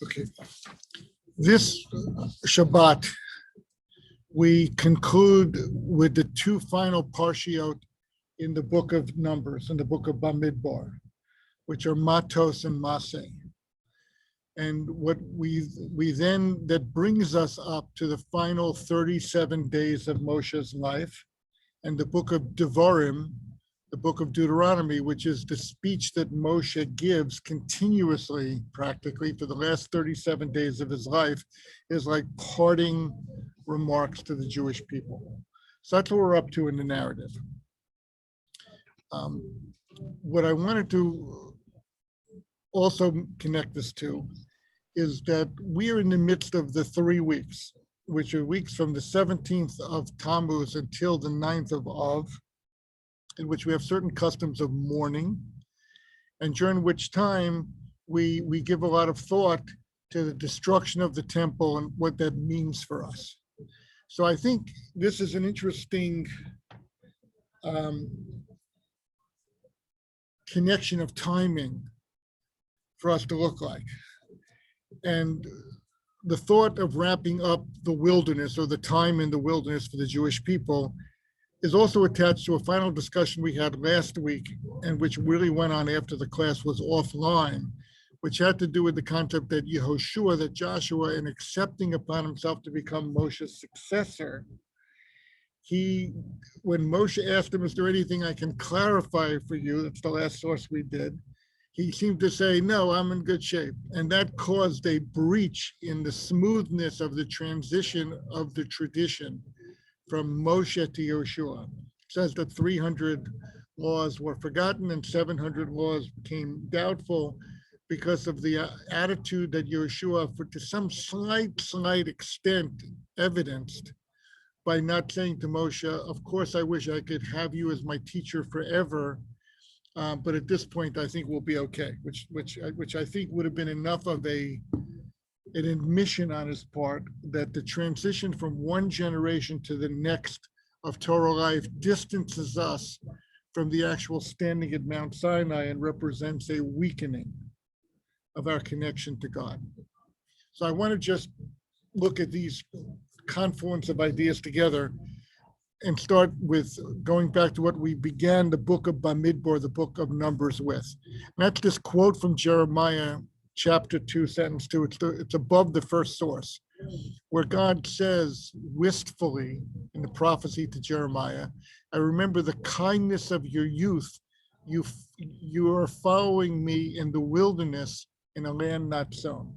Okay. This Shabbat, we conclude with the two final parshiot in the book of Numbers, in the book of Bamidbar, which are Matos and Masei. And what we then, that brings us up to the final 37 days of Moshe's life, and the book of Devarim, the book of Deuteronomy, which is the speech that Moshe gives continuously, practically, for the last 37 days of his life, is like parting remarks to the Jewish people. So that's what we're up to in the narrative. What I wanted to also connect this to is that we are in the midst of the 3 weeks, which are weeks from the 17th of Tammuz until the 9th of Av, in which we have certain customs of mourning, and during which time we give a lot of thought to the destruction of the temple and what that means for us. So I think this is an interesting connection of timing for us to look like. And the thought of wrapping up the wilderness, or the time in the wilderness for the Jewish people, is also attached to a final discussion we had last week, and which really went on after the class was offline, which had to do with the concept that Yehoshua, that Joshua, in accepting upon himself to become Moshe's successor, when Moshe asked him, is there anything I can clarify for you? That's the last source we did. He seemed to say, no, I'm in good shape. And that caused a breach in the smoothness of the transition of the tradition from Moshe to Yehoshua. It says that 300 laws were forgotten and 700 laws became doubtful because of the attitude that Yehoshua, to some slight extent, evidenced by not saying to Moshe, of course I wish I could have you as my teacher forever, but at this point I think we'll be okay, which I think would have been enough of an admission on his part that the transition from one generation to the next of Torah life distances us from the actual standing at Mount Sinai and represents a weakening of our connection to God. So I want to just look at these confluence of ideas together and start with going back to what we began the book of Bamidbar, the book of Numbers, with. And that's this quote from Jeremiah chapter 2, sentence 2. It's above the first source, where God says wistfully in the prophecy to Jeremiah, I remember the kindness of your youth. You are following me in the wilderness in a land not sown.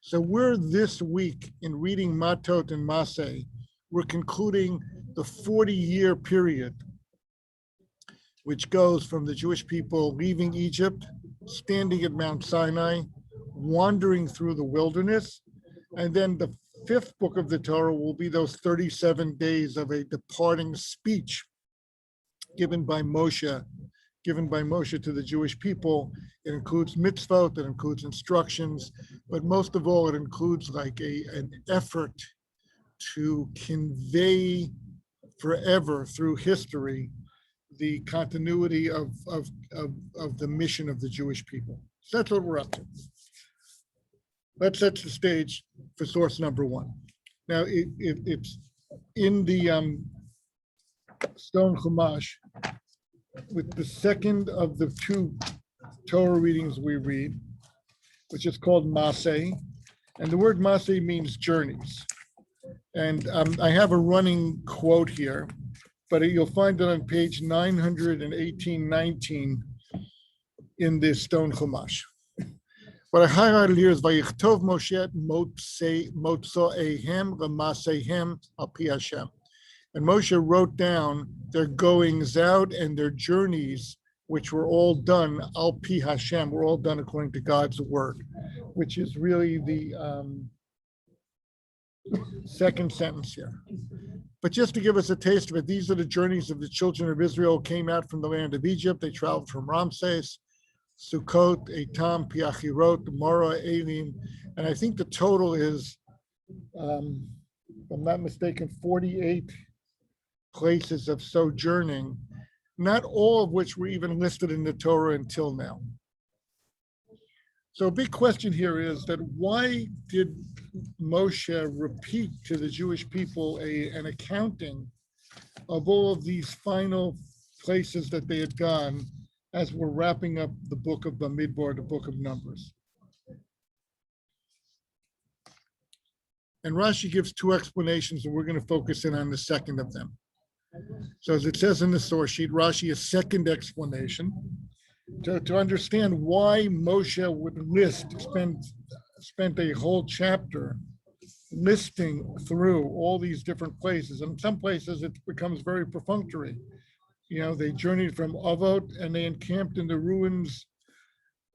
So we're this week in reading Matot and Masei, we're concluding the 40-year period, which goes from the Jewish people leaving Egypt, standing at Mount Sinai, wandering through the wilderness, and then the 5th book of the Torah will be those 37 days of a departing speech given by Moshe to the Jewish people. It includes mitzvot, it includes instructions, but most of all, it includes like an effort to convey forever through history the continuity of the mission of the Jewish people. So that's what we're up to. That sets the stage for source number 1. Now, it's in the Stone Chumash, with the second of the 2 Torah readings we read, which is called Masei. And the word Masei means journeys. And I have a running quote here, but you'll find it on page 918-19 in the Stone Chumash. What I highlighted here is Vayichtov Moshe Motzoehem L'Maseihem Al Pi Hashem. And Moshe wrote down their goings out and their journeys, which were all done Al Pi Hashem, were all done according to God's word, which is really the second sentence here. But just to give us a taste of it, these are the journeys of the children of Israel who came out from the land of Egypt. They traveled from Ramses, Sukkot, Etam, Piachirot, Mora, Elim, and I think the total is, if I'm not mistaken, 48 places of sojourning, not all of which were even listed in the Torah until now. So a big question here is that why did Moshe repeat to the Jewish people an accounting of all of these final places that they had gone as we're wrapping up the book of Bamidbar, the book of Numbers? And Rashi gives two explanations, and we're going to focus in on the second of them. So as it says in the source sheet, Rashi, a second explanation to understand why Moshe would spent a whole chapter listing through all these different places. And in some places it becomes very perfunctory. You know, they journeyed from Avot and they encamped in the ruins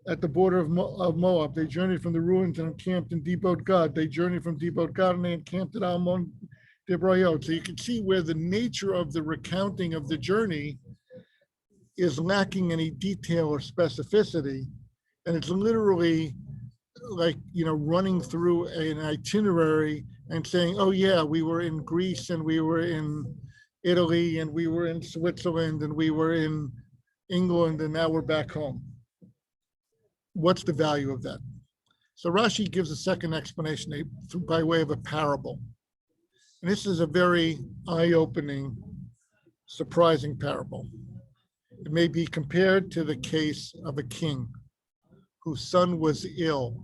at the border of Moab. They journeyed from the ruins and encamped in Debot Gad. They journeyed from Debot Gad and they encamped at Almon Debrayot. So you can see where the nature of the recounting of the journey is lacking any detail or specificity. And it's literally like, you know, running through an itinerary and saying, oh yeah, we were in Greece and we were in Italy and we were in Switzerland and we were in England and now we're back home. What's the value of that? So Rashi gives a second explanation by way of a parable. And this is a very eye-opening, surprising parable. It may be compared to the case of a king whose son was ill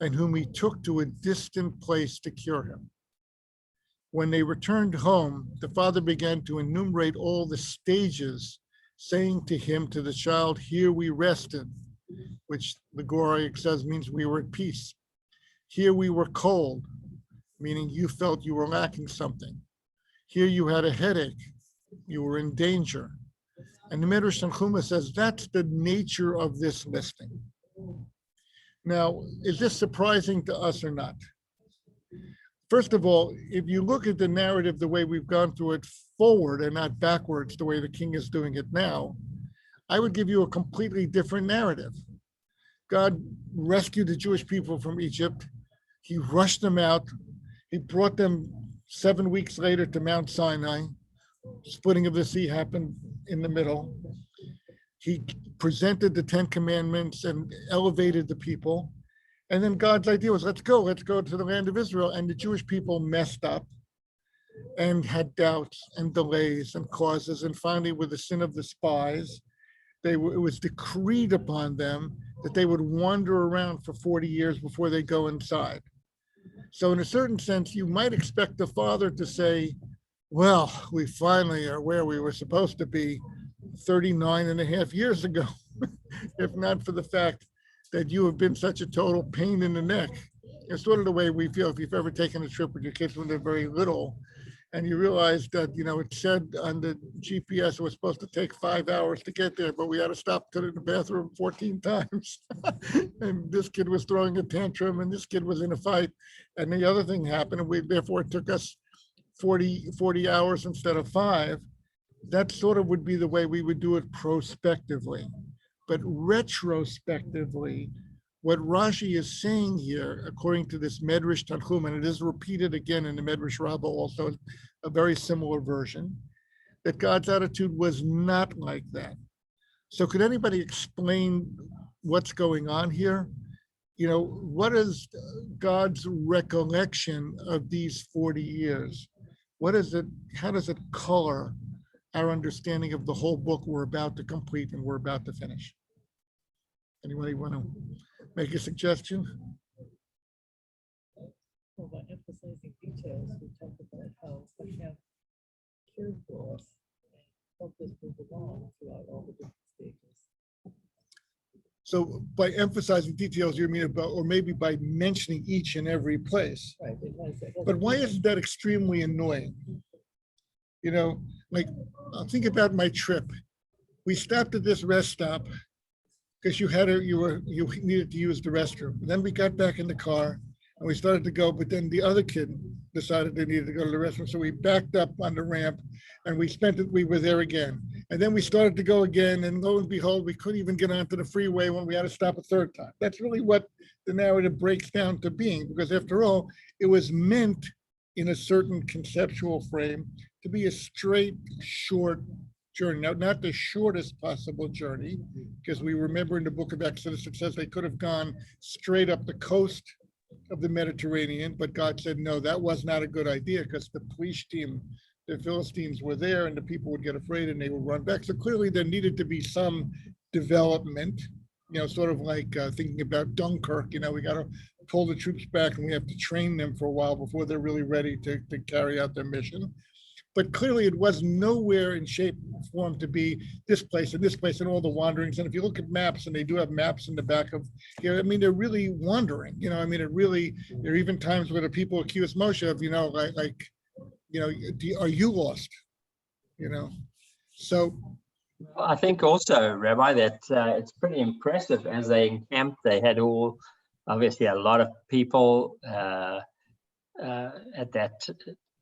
and whom he took to a distant place to cure him. When they returned home, the father began to enumerate all the stages, saying to him, to the child, here we rested, which the Goraic says means we were at peace. Here we were cold, meaning you felt you were lacking something. Here you had a headache, you were in danger. And the Midrash Tanchuma says that's the nature of this listing. Now, is this surprising to us or not? First of all, if you look at the narrative the way we've gone through it forward and not backwards, the way the king is doing it now, I would give you a completely different narrative. God rescued the Jewish people from Egypt. He rushed them out. He brought them 7 weeks later to Mount Sinai. Splitting of the sea happened in the middle. He presented the 10 commandments and elevated the people. And then God's idea was, let's go to the land of Israel. And the Jewish people messed up and had doubts and delays and causes. And finally, with the sin of the spies, it was decreed upon them that they would wander around for 40 years before they go inside. So in a certain sense, you might expect the father to say, well, we finally are where we were supposed to be 39 and a half years ago, if not for the fact that you have been such a total pain in the neck. It's sort of the way we feel if you've ever taken a trip with your kids when they're very little, and you realize that, you know, it said on the GPS it was supposed to take 5 hours to get there, but we had to stop to the bathroom 14 times. And this kid was throwing a tantrum and this kid was in a fight. And the other thing happened, and therefore it took us 40 hours instead of 5. That sort of would be the way we would do it prospectively. But retrospectively, what Rashi is saying here, according to this Medrash Tanchum, and it is repeated again in the Medrash Rabbah, also a very similar version, that God's attitude was not like that. So could anybody explain what's going on here? You know, what is God's recollection of these 40 years? What is it? How does it color our understanding of the whole book we're about to complete and we're about to finish? Anybody want to make a suggestion? Well, by emphasizing details, we talked about how Hashem cared for us and helped us move along throughout all the different stages. So by emphasizing details, you mean about, or maybe by mentioning each and every place. Right. But why isn't that extremely annoying? You know, like, I'll think about my trip. We stopped at this rest stop because you needed to use the restroom. And then we got back in the car and we started to go, but then the other kid decided they needed to go to the restroom. So we backed up on the ramp and we were there again. And then we started to go again, and lo and behold, we couldn't even get onto the freeway when we had to stop a third time. That's really what the narrative breaks down to being, because after all, it was meant in a certain conceptual frame to be a straight, short journey. Now, not the shortest possible journey, because we remember in the book of Exodus, it says they could have gone straight up the coast of the Mediterranean, but God said, no, that was not a good idea because the police team, the Philistines were there and the people would get afraid and they would run back. So clearly there needed to be some development, sort of like thinking about Dunkirk, we got to pull the troops back and we have to train them for a while before they're really ready to carry out their mission. But clearly it was nowhere in shape or form to be this place and all the wanderings. And if you look at maps, and they do have maps in the back of here, they're really wandering, there are even times where the people accuse Moshe of, are you lost? So. I think also, Rabbi, that it's pretty impressive as they encamped. They had obviously a lot of people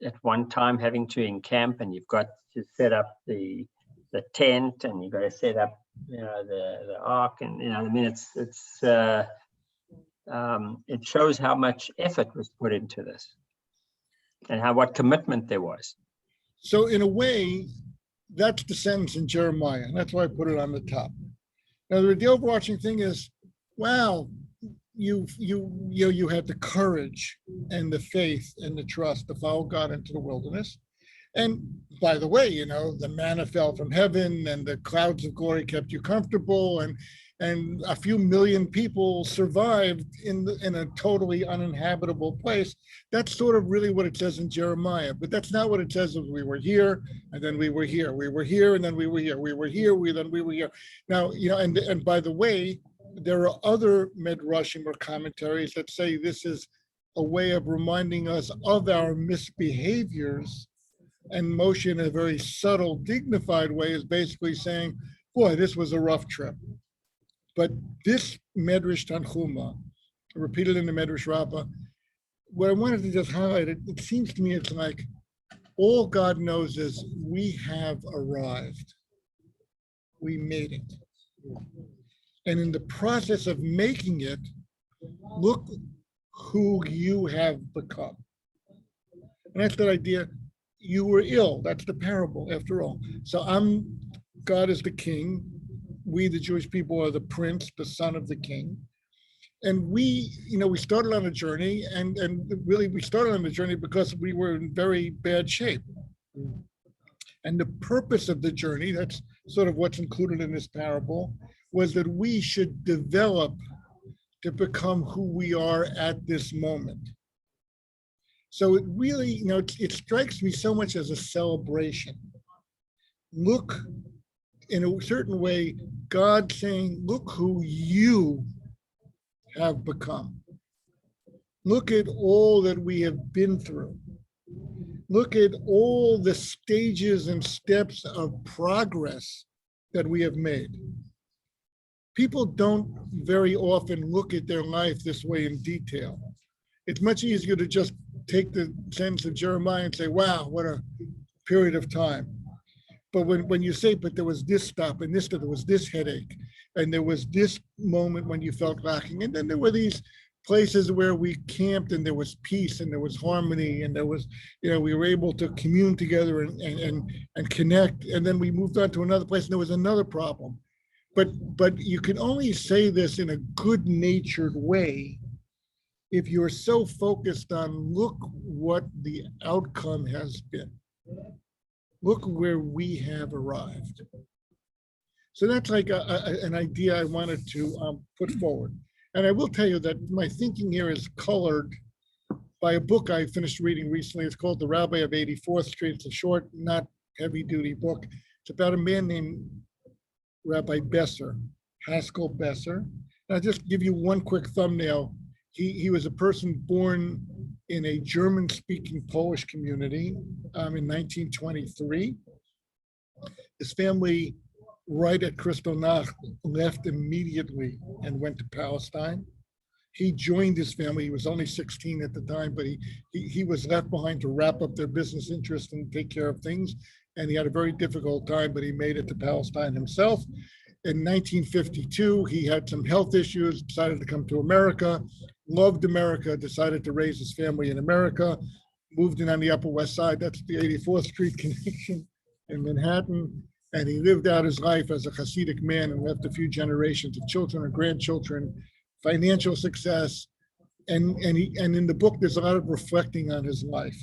at one time having to encamp, and you've got to set up the tent, and you've got to set up the ark, and it shows how much effort was put into this and what commitment there was. So in a way, that's the sentence in Jeremiah, and that's why I put it on the top. Now the overarching thing is, wow, you had the courage and the faith and the trust to follow God into the wilderness. And by the way, the manna fell from heaven and the clouds of glory kept you comfortable, and a few million people survived in a totally uninhabitable place. That's sort of really what it says in Jeremiah, but that's not what it says as we were here, and then we were here, we were here, and then we were here, we were here, then we were here. Now, and by the way, there are other midrashim or commentaries that say this is a way of reminding us of our misbehaviors, and Moshe, in a very subtle, dignified way, is basically saying, boy, this was a rough trip. But this Medrash Tanchuma, repeated in the Medrash Rabbah, what I wanted to just highlight, it seems to me it's like all God knows is we have arrived. We made it. And in the process of making it, look who you have become. And that's that idea, you were ill. That's the parable, after all. So God is the king. We, the Jewish people, are the prince, the son of the king. And we started on a journey, and really we started on the journey because we were in very bad shape. And the purpose of the journey, that's sort of what's included in this parable, was that we should develop to become who we are at this moment. So it really, it strikes me so much as a celebration. Look, in a certain way, God saying, look who you have become. Look at all that we have been through. Look at all the stages and steps of progress that we have made. People don't very often look at their life this way in detail. It's much easier to just take the sentence of Jeremiah and say, wow, what a period of time. But when you say, but there was this stop and there was this headache, and there was this moment when you felt lacking, and then there were these places where we camped and there was peace and there was harmony and there was, we were able to commune together and connect, and then we moved on to another place and there was another problem. But you can only say this in a good-natured way if you're so focused on look what the outcome has been. Look where we have arrived. So that's like an idea I wanted to put forward. And I will tell you that my thinking here is colored by a book I finished reading recently. It's called The Rabbi of 84th Street. It's a short, not heavy-duty book. It's about a man named Rabbi Besser, Haskell Besser. And I'll just give you one quick thumbnail. He was a person born in a German-speaking Polish community in 1923. His family, right at Kristallnacht, left immediately and went to Palestine. He joined his family. He was only 16 at the time, but he was left behind to wrap up their business interests and take care of things. And he had a very difficult time, but he made it to Palestine himself. In 1952, he had some health issues, decided to come to America, loved America, decided to raise his family in America, moved in on the Upper West Side. That's the 84th Street connection in Manhattan. And he lived out his life as a Hasidic man and left a few generations of children and grandchildren, financial success. And in the book, there's a lot of reflecting on his life.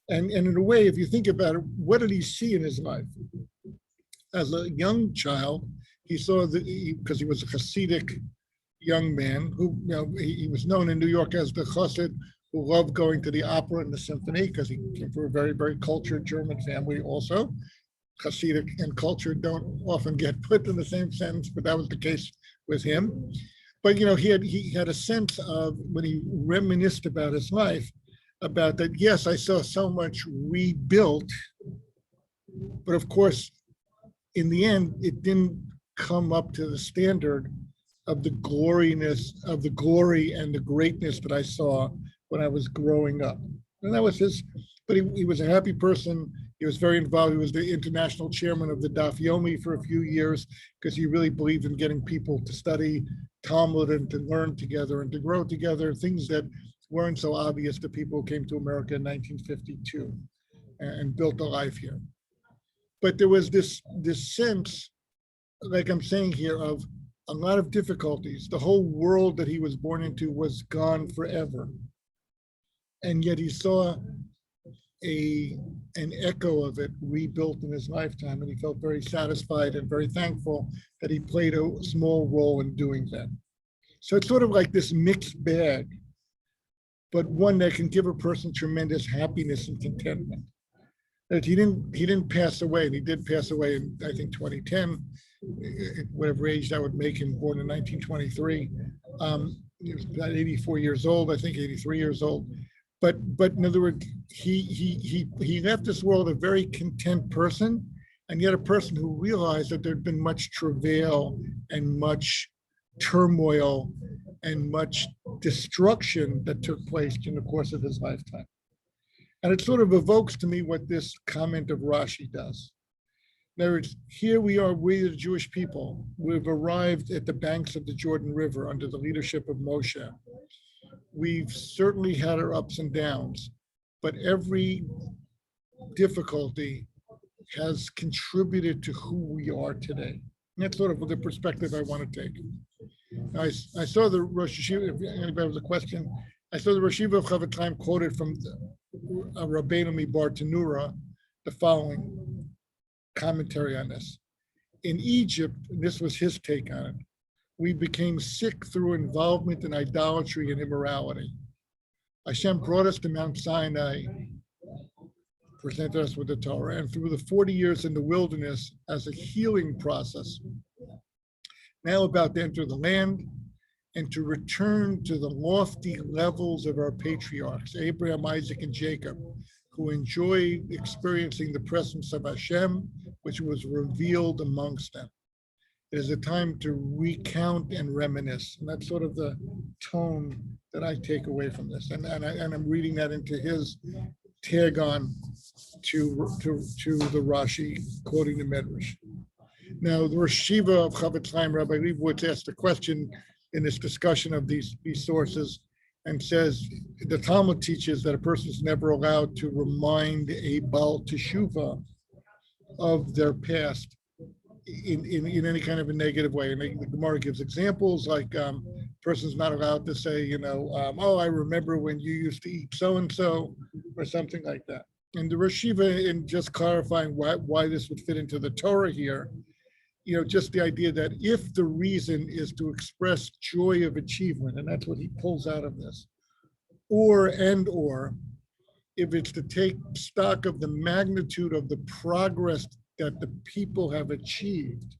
And in a way, if you think about it, what did he see in his life? As a young child, he saw because he was a Hasidic young man who, he was known in New York as the Chassid who loved going to the opera and the symphony because he came from a very, very cultured German family also. Hasidic and culture don't often get put in the same sentence, but that was the case with him. But he had a sense of, when he reminisced about his life, about that, yes, I saw so much rebuilt, but of course, in the end, it didn't come up to the standard of the glory and the greatness that I saw when I was growing up. And that was but he was a happy person. He was very involved. He was the international chairman of the Daf Yomi for a few years because he really believed in getting people to study Talmud and to learn together and to grow together, things that weren't so obvious to people who came to America in 1952 and built a life here. But there was this sense, like I'm saying here, of a lot of difficulties. The whole world that he was born into was gone forever. And yet he saw an echo of it rebuilt in his lifetime, and he felt very satisfied and very thankful that he played a small role in doing that. So it's sort of like this mixed bag, but one that can give a person tremendous happiness and contentment. That he didn't pass away, and he did pass away in, I think, 2010, at whatever age that would make him, born in 1923. He was about 84 years old, I think 83 years old. But in other words, he left this world a very content person, and yet a person who realized that there'd been much travail and much turmoil and much destruction that took place in the course of his lifetime. And it sort of evokes to me what this comment of Rashi does. In other words, here we are, we the Jewish people, we've arrived at the banks of the Jordan River under the leadership of Moshe. We've certainly had our ups and downs, but every difficulty has contributed to who we are today. And that's sort of the perspective I want to take. I saw the Rosh Yeshiva, if anybody has a question, I saw the Rosh Yeshiva of Chavetz Chaim quoted from Rabbeinu Mibar Tanura the following commentary on this. In Egypt, and this was his take on it, we became sick through involvement in idolatry and immorality. Hashem brought us to Mount Sinai, presented us with the Torah, and through the 40 years in the wilderness as a healing process, now about to enter the land and to return to the lofty levels of our patriarchs, Abraham, Isaac, and Jacob, who enjoyed experiencing the presence of Hashem, which was revealed amongst them. It is a time to recount and reminisce. And that's sort of the tone that I take away from this. And I'm reading that into his tag on to the Rashi, quoting the Medrash. Now, the Rosh Yeshiva of Chavetz Chaim, Rabbi Leibowitz, asked a question in this discussion of these sources and says, the Talmud teaches that a person is never allowed to remind a Baal Teshuvah of their past in any kind of a negative way. And the Gemara gives examples like person's not allowed to say, oh, I remember when you used to eat so-and-so or something like that. And the Rosh Yeshiva, in just clarifying why this would fit into the Torah here, just the idea that if the reason is to express joy of achievement, and that's what he pulls out of this, or if it's to take stock of the magnitude of the progress that the people have achieved,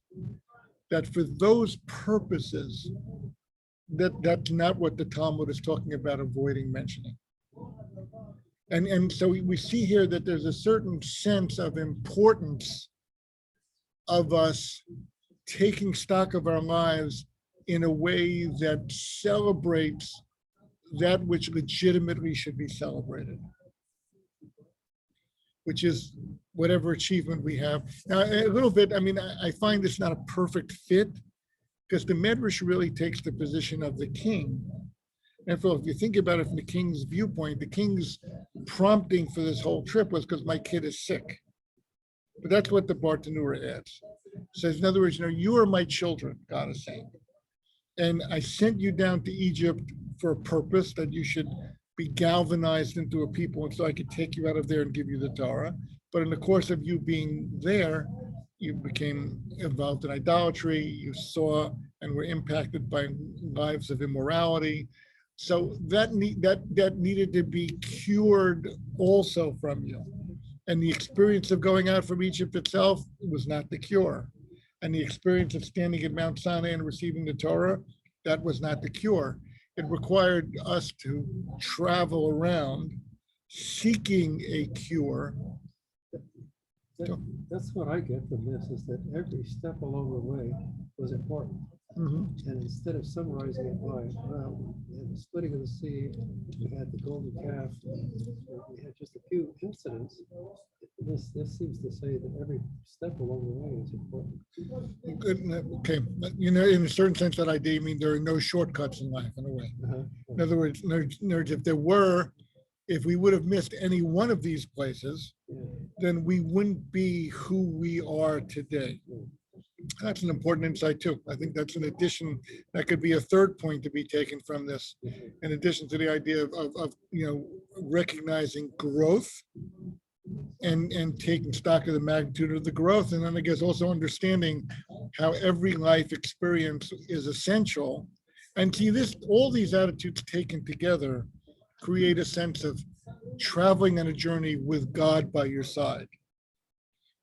that for those purposes, that's not what the Talmud is talking about avoiding mentioning. And so we see here that there's a certain sense of importance of us taking stock of our lives in a way that celebrates that which legitimately should be celebrated, which is whatever achievement we have. Now, a little bit, I find this not a perfect fit because the Medrash really takes the position of the king. Therefore, if you think about it from the king's viewpoint, the king's prompting for this whole trip was because my kid is sick. But that's what the Bartanura adds. Says, in other words, you are my children, God is saying. And I sent you down to Egypt for a purpose, that you should be galvanized into a people, and so I could take you out of there and give you the Torah. But in the course of you being there, you became involved in idolatry. You saw and were impacted by lives of immorality. So that needed to be cured also from you. And the experience of going out from Egypt itself was not the cure. And the experience of standing at Mount Sinai and receiving the Torah, that was not the cure. It required us to travel around seeking a cure. That's what I get from this, is that every step along the way was important. Mhm. And instead of summarizing it by, well, we had the splitting of the sea, we had the golden calf, we had just a few incidents. This seems to say that every step along the way is important. Good, okay, in a certain sense, that idea, I mean, there are no shortcuts in life, in a way. In other words, if we would have missed any one of these places, then we wouldn't be who we are today. That's an important insight too. I think that's an addition, that could be a third point to be taken from this, in addition to the idea of recognizing growth and taking stock of the magnitude of the growth. And then I guess also understanding how every life experience is essential. And see, all these attitudes taken together create a sense of traveling on a journey with God by your side,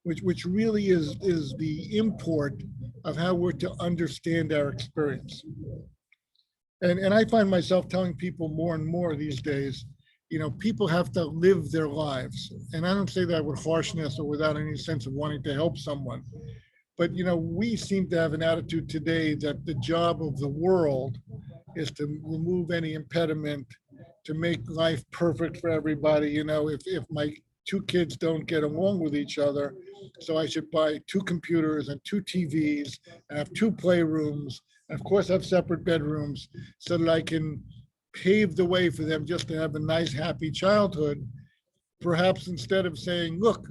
which really is the import of how we're to understand our experience. And I find myself telling people more and more these days, people have to live their lives. And I don't say that with harshness or without any sense of wanting to help someone. But, we seem to have an attitude today that the job of the world is to remove any impediment, to make life perfect for everybody. If my two kids don't get along with each other, so I should buy 2 computers and 2 TVs and have 2 playrooms, and of course have separate bedrooms, so that I can pave the way for them just to have a nice, happy childhood. Perhaps instead of saying, look,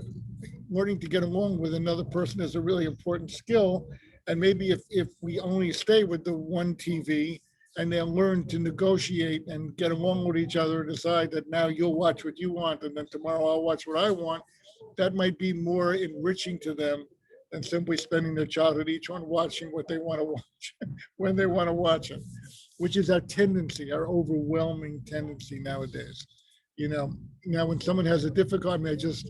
learning to get along with another person is a really important skill. And maybe if we only stay with the one TV, and they'll learn to negotiate and get along with each other and decide that now you'll watch what you want and then tomorrow I'll watch what I want, that might be more enriching to them than simply spending their childhood each one watching what they want to watch when they want to watch it, which is our tendency, our overwhelming tendency nowadays. Now when someone has a difficulty, I just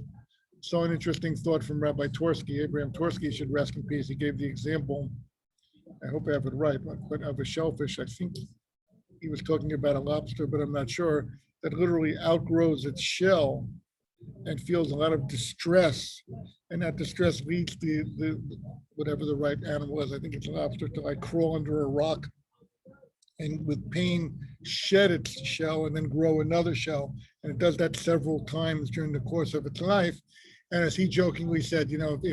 saw an interesting thought from Rabbi Torsky. Abraham Torsky should rest in peace. He gave the example, I hope I have it right, but of a shellfish. I think he was talking about a lobster, but I'm not sure, that literally outgrows its shell and feels a lot of distress. And that distress leads the whatever the right animal is, I think it's a lobster, to like crawl under a rock and with pain shed its shell and then grow another shell. And it does that several times during the course of its life. And as he jokingly said, if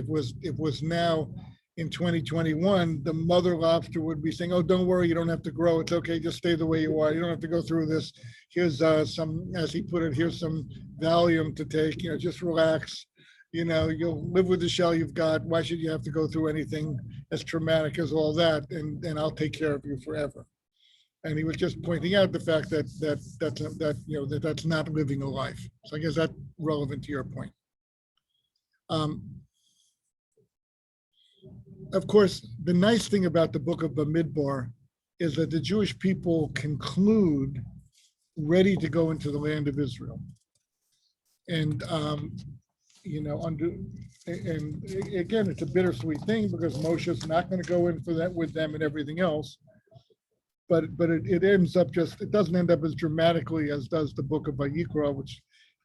it was now in 2021, the mother lobster would be saying, oh, don't worry, you don't have to grow. It's okay, just stay the way you are. You don't have to go through this. Here's some, as he put it, here's some Valium to take, just relax. You'll live with the shell you've got. Why should you have to go through anything as traumatic as all that? And I'll take care of you forever. And he was just pointing out the fact that's not living a life. So I guess that's relevant to your point. Of course, the nice thing about the book of Bamidbar is that the Jewish people conclude ready to go into the land of Israel. And, and again, it's a bittersweet thing because Moshe's not going to go in for that with them and everything else. But it ends up it doesn't end up as dramatically as does the book of Vayikra, which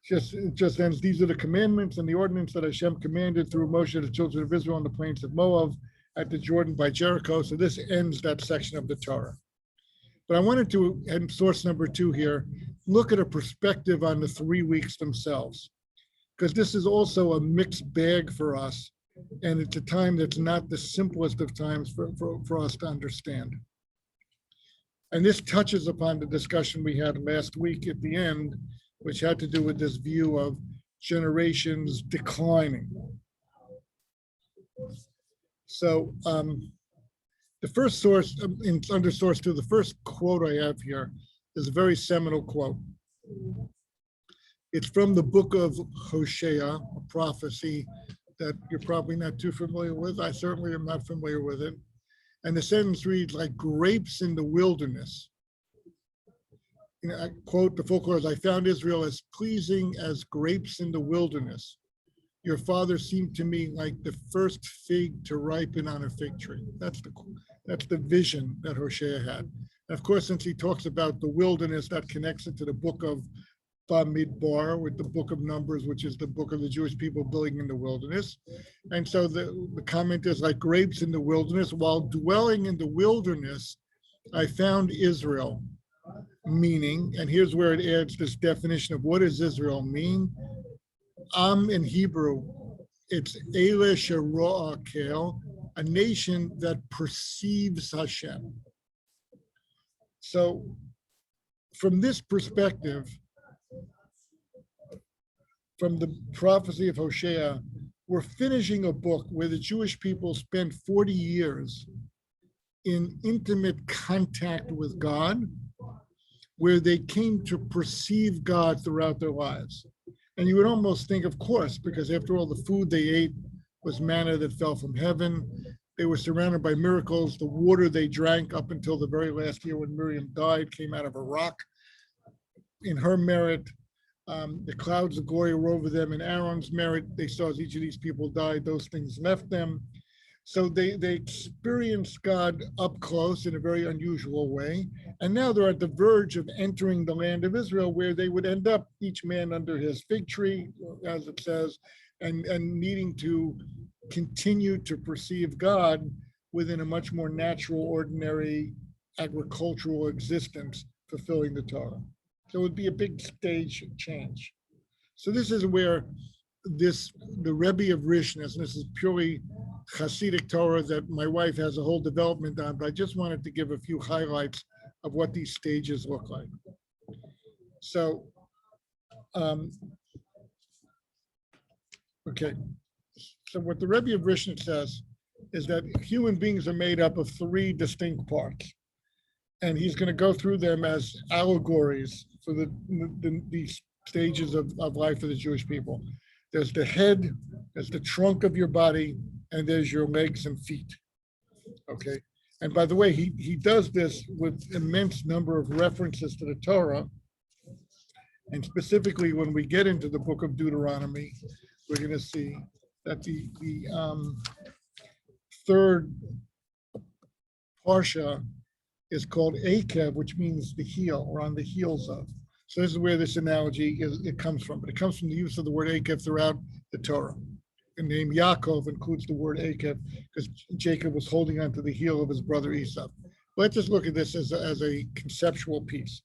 it just ends, these are the commandments and the ordinance that Hashem commanded through Moshe to the children of Israel on the plains of Moab at the Jordan by Jericho. So this ends that section of the Torah. But I wanted to, and source number 2 here, look at a perspective on the 3 weeks themselves, because this is also a mixed bag for us. And it's a time that's not the simplest of times for us to understand. And this touches upon the discussion we had last week at the end, which had to do with this view of generations declining. So the first source, under source two, the first quote I have here is a very seminal quote. It's from the book of Hosea, a prophecy that you're probably not too familiar with. I certainly am not familiar with it. And the sentence reads, like grapes in the wilderness. I quote the full chorus, I found Israel as pleasing as grapes in the wilderness. Your father seemed to me like the first fig to ripen on a fig tree. That's the vision that Hosea had. And of course, since he talks about the wilderness, that connects it to the book of Bamidbar, with the book of Numbers, which is the book of the Jewish people building in the wilderness. And so the comment is like grapes in the wilderness. While dwelling in the wilderness, I found Israel, meaning, and here's where it adds this definition of what does Israel mean? In Hebrew, it's Ele Shero'a Kel, a nation that perceives Hashem. So from this perspective, from the prophecy of Hosea, we're finishing a book where the Jewish people spent 40 years in intimate contact with God, where they came to perceive God throughout their lives. And you would almost think, of course, because after all, the food they ate was manna that fell from heaven. They were surrounded by miracles. The water they drank up until the very last year when Miriam died came out of a rock. In her merit, the clouds of glory were over them. In Aaron's merit, they saw as each of these people died, those things left them. So they experienced God up close in a very unusual way. And now they're at the verge of entering the land of Israel, where they would end up, each man under his fig tree, as it says, and needing to continue to perceive God within a much more natural, ordinary, agricultural existence, fulfilling the Torah. So it would be a big stage change. So this is where the Rebbe of Rishnas, and this is purely Hasidic Torah that my wife has a whole development on, but I just wanted to give a few highlights of what these stages look like. So, okay. So what the Rebbe of Rishnas says is that human beings are made up of three distinct parts. And he's going to go through them as allegories for these stages of life for the Jewish people. There's the head, there's the trunk of your body, and there's your legs and feet. Okay. And by the way, he does this with immense number of references to the Torah. And specifically, when we get into the book of Deuteronomy, we're going to see that the third parsha is called Akev, which means the heel, or on the heels of. So this is where this analogy it comes from. But it comes from the use of the word Akev throughout the Torah. The name Yaakov includes the word Akev because Jacob was holding onto the heel of his brother Esau. Let's just look at this as a conceptual piece.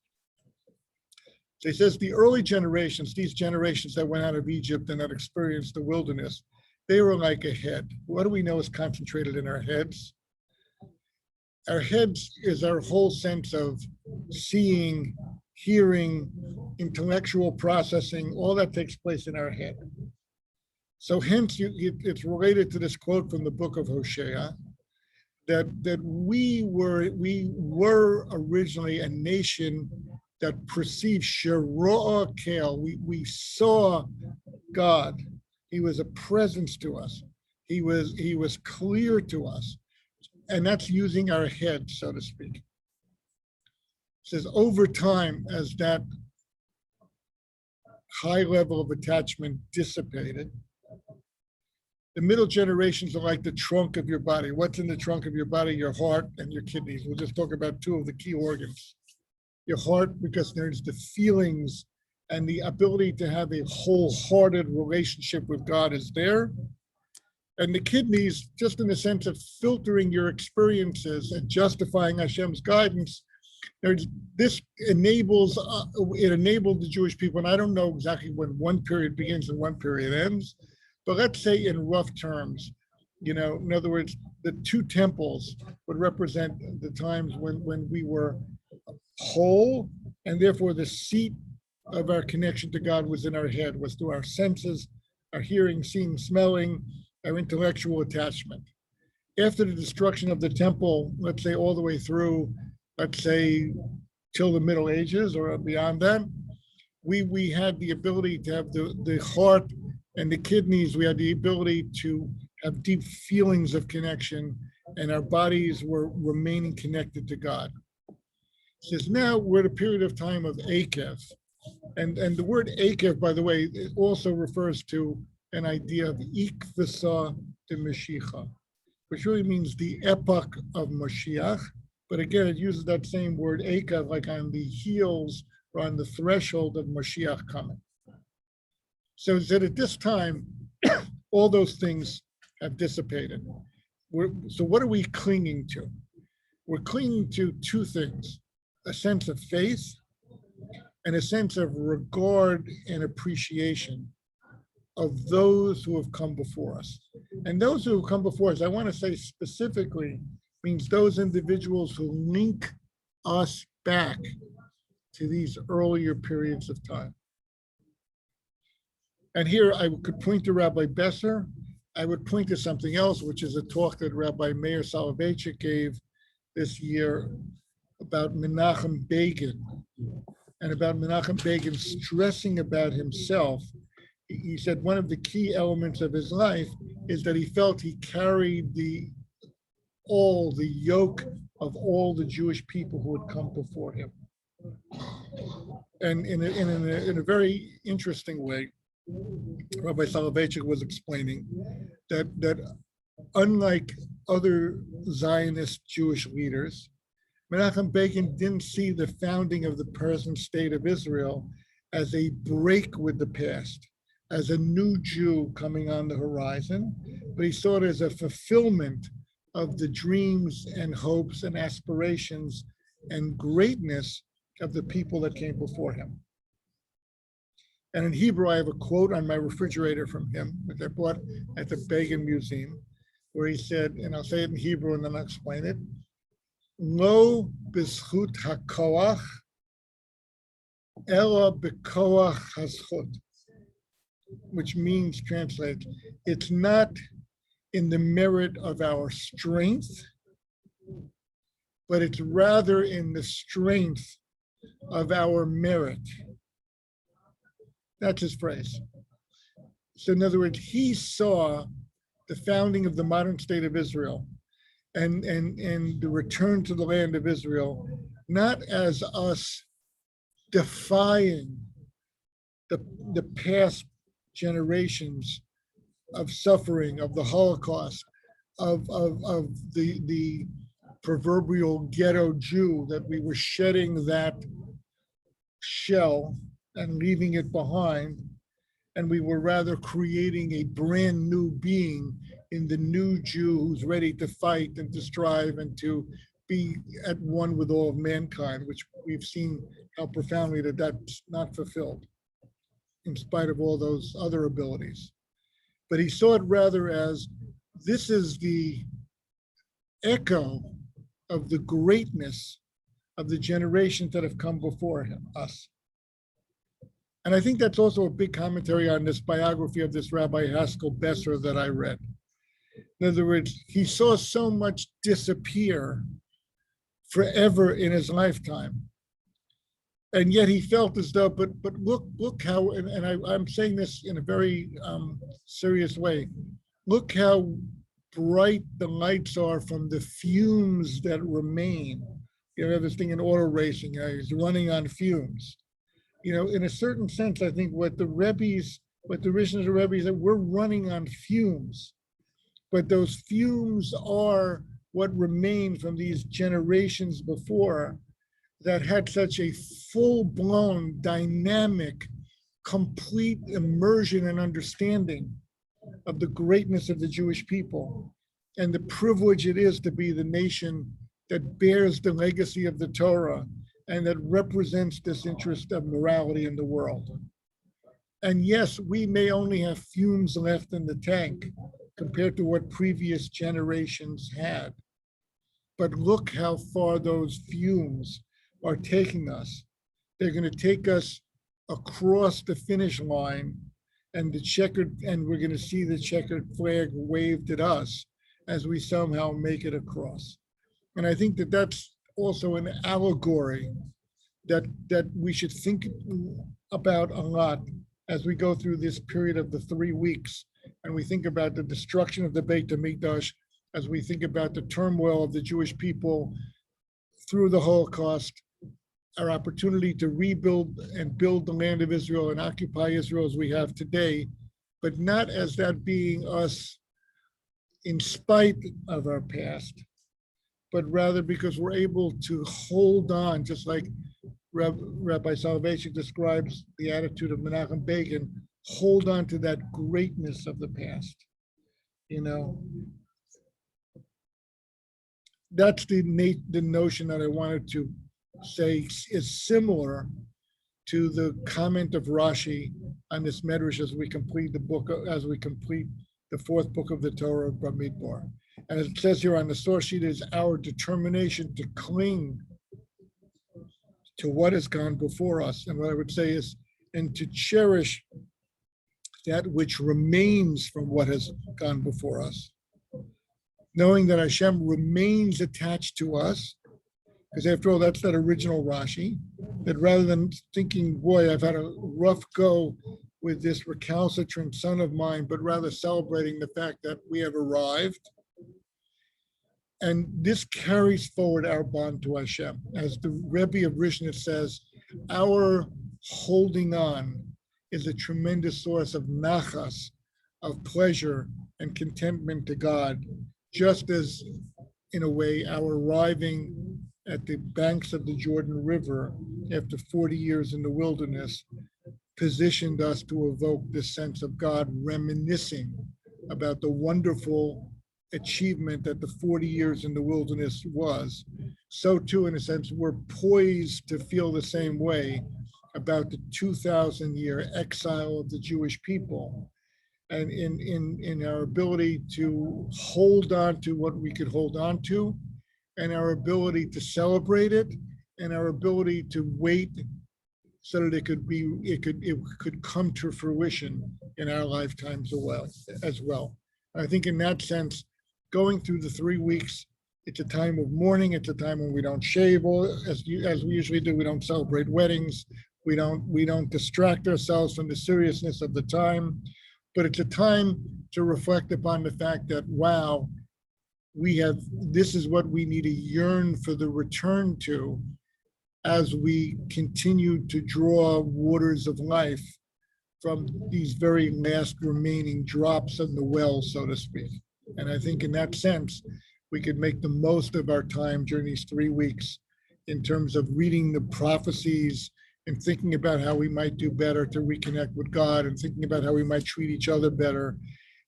So he says the early generations, these generations that went out of Egypt and that experienced the wilderness, they were like a head. What do we know is concentrated in our heads? Our heads is our whole sense of seeing, hearing, intellectual processing, all that takes place in our head. So hence it's related to this quote from the book of Hosea, that we were originally a nation that perceived Shero'a Kel. We saw God. He was a presence to us. He was clear to us. And that's using our head, so to speak. It says over time, as that high level of attachment dissipated, the middle generations are like the trunk of your body. What's in the trunk of your body? Your heart and your kidneys. We'll just talk about two of the key organs. Your heart, because there's the feelings and the ability to have a wholehearted relationship with God is there. And the kidneys, just in the sense of filtering your experiences and justifying Hashem's guidance, this enables, it enabled the Jewish people, and I don't know exactly when one period begins and one period ends, but let's say in rough terms, in other words, the two temples would represent the times when we were whole, and therefore the seat of our connection to God was in our head, was through our senses, our hearing, seeing, smelling, our intellectual attachment. After the destruction of the temple, let's say all the way through, let's say till the Middle Ages or beyond that, we had the ability to have the heart and the kidneys, we had the ability to have deep feelings of connection, and our bodies were remaining connected to God. It says now we're at a period of time of Akev. And the word Akev, by the way, it also refers to an idea of Ikvasa de Mashiach, which really means the epoch of Mashiach. But again, it uses that same word Akev, like on the heels or on the threshold of Mashiach coming. So that at this time, all those things have dissipated. So what are we clinging to? We're clinging to two things: a sense of faith and a sense of regard and appreciation of those who have come before us. And those who have come before us, I want to say specifically, means those individuals who link us back to these earlier periods of time. And here I could point to Rabbi Besser. I would point to something else, which is a talk that Rabbi Meir Soloveitchik gave this year about Menachem Begin, and about Menachem Begin stressing about himself. He said one of the key elements of his life is that he felt he carried the yoke of all the Jewish people who had come before him. And in a very interesting way, Rabbi Soloveitchik was explaining that unlike other Zionist Jewish leaders, Menachem Begin didn't see the founding of the present state of Israel as a break with the past, as a new Jew coming on the horizon, but he saw it as a fulfillment of the dreams and hopes and aspirations and greatness of the people that came before him. And in Hebrew, I have a quote on my refrigerator from him, which I bought at the Begin Museum, where he said, and I'll say it in Hebrew and then I'll explain it, Lo b'zchut hakoach, ela b'koach hazchut, which means, translate, it's not in the merit of our strength, but it's rather in the strength of our merit. That's his phrase. So in other words, he saw the founding of the modern state of Israel and the return to the land of Israel, not as us defying the past generations of suffering, of the Holocaust, of the proverbial ghetto Jew, that we were shedding that shell and leaving it behind, and we were rather creating a brand new being in the new Jew who's ready to fight and to strive and to be at one with all of mankind, which we've seen how profoundly that's not fulfilled, in spite of all those other abilities. But he saw it rather as, this is the echo of the greatness of the generations that have come before us. And I think that's also a big commentary on this biography of this Rabbi Haskell Besser that I read. In other words, he saw so much disappear forever in his lifetime. And yet he felt as though, but look how, and I'm saying this in a very serious way, look how bright the lights are from the fumes that remain. You know, this thing in auto racing, he's running on fumes. You know, in a certain sense, I think what the Rishons Rebbe said, we're running on fumes, but those fumes are what remain from these generations before that had such a full-blown, dynamic, complete immersion and understanding of the greatness of the Jewish people and the privilege it is to be the nation that bears the legacy of the Torah and that represents this interest of morality in the world. And yes, we may only have fumes left in the tank compared to what previous generations had. But look how far those fumes are taking us. They're going to take us across the finish line and we're going to see the checkered flag waved at us as we somehow make it across. And I think that that's also an allegory that we should think about a lot as we go through this period of the 3 weeks, and we think about the destruction of the Beit HaMikdash, as we think about the turmoil of the Jewish people through the Holocaust, our opportunity to rebuild and build the land of Israel and occupy Israel as we have today, but not as that being us in spite of our past, but rather because we're able to hold on, just like Rabbi Soloveitchik describes the attitude of Menachem Begin, hold on to that greatness of the past. You know, that's the notion that I wanted to say is similar to the comment of Rashi on this medrash as we complete the fourth book of the Torah of Bamidbar. And it says here on the source sheet is our determination to cling to what has gone before us. And what I would say is, and to cherish that which remains from what has gone before us. Knowing that Hashem remains attached to us, because after all, that's that original Rashi, that rather than thinking, boy, I've had a rough go with this recalcitrant son of mine, but rather celebrating the fact that we have arrived. And this carries forward our bond to Hashem. As the Rebbe of Rishnet says, our holding on is a tremendous source of nachas, of pleasure and contentment to God, just as, in a way, our arriving at the banks of the Jordan River after 40 years in the wilderness positioned us to evoke this sense of God reminiscing about the wonderful achievement that the 40 years in the wilderness was. So too, in a sense, we're poised to feel the same way about the 2,000-year exile of the Jewish people, and in our ability to hold on to what we could hold on to, and our ability to celebrate it, and our ability to wait so that it could come to fruition in our lifetimes as well. I think in that sense, going through the 3 weeks, it's a time of mourning. It's a time when we don't shave, as we usually do. We don't celebrate weddings. We don't distract ourselves from the seriousness of the time. But it's a time to reflect upon the fact that, wow, this is what we need to yearn for the return to as we continue to draw waters of life from these very last remaining drops of the well, so to speak. And I think in that sense, we could make the most of our time during these 3 weeks in terms of reading the prophecies and thinking about how we might do better to reconnect with God, and thinking about how we might treat each other better,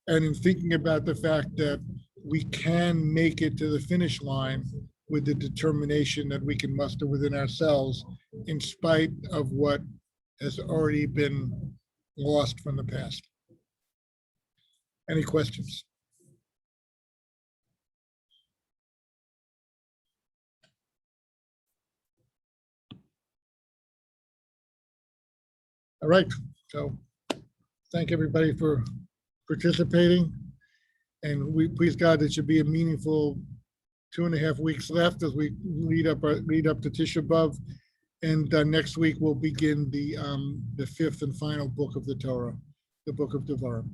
and in thinking about the fact that we can make it to the finish line with the determination that we can muster within ourselves in spite of what has already been lost from the past. Any questions? All right, so thank everybody for participating, and we please God that should be a meaningful 2.5 weeks left as we lead up to Tisha B'Av, and next week we'll begin the fifth and final book of the Torah, the book of Devarim.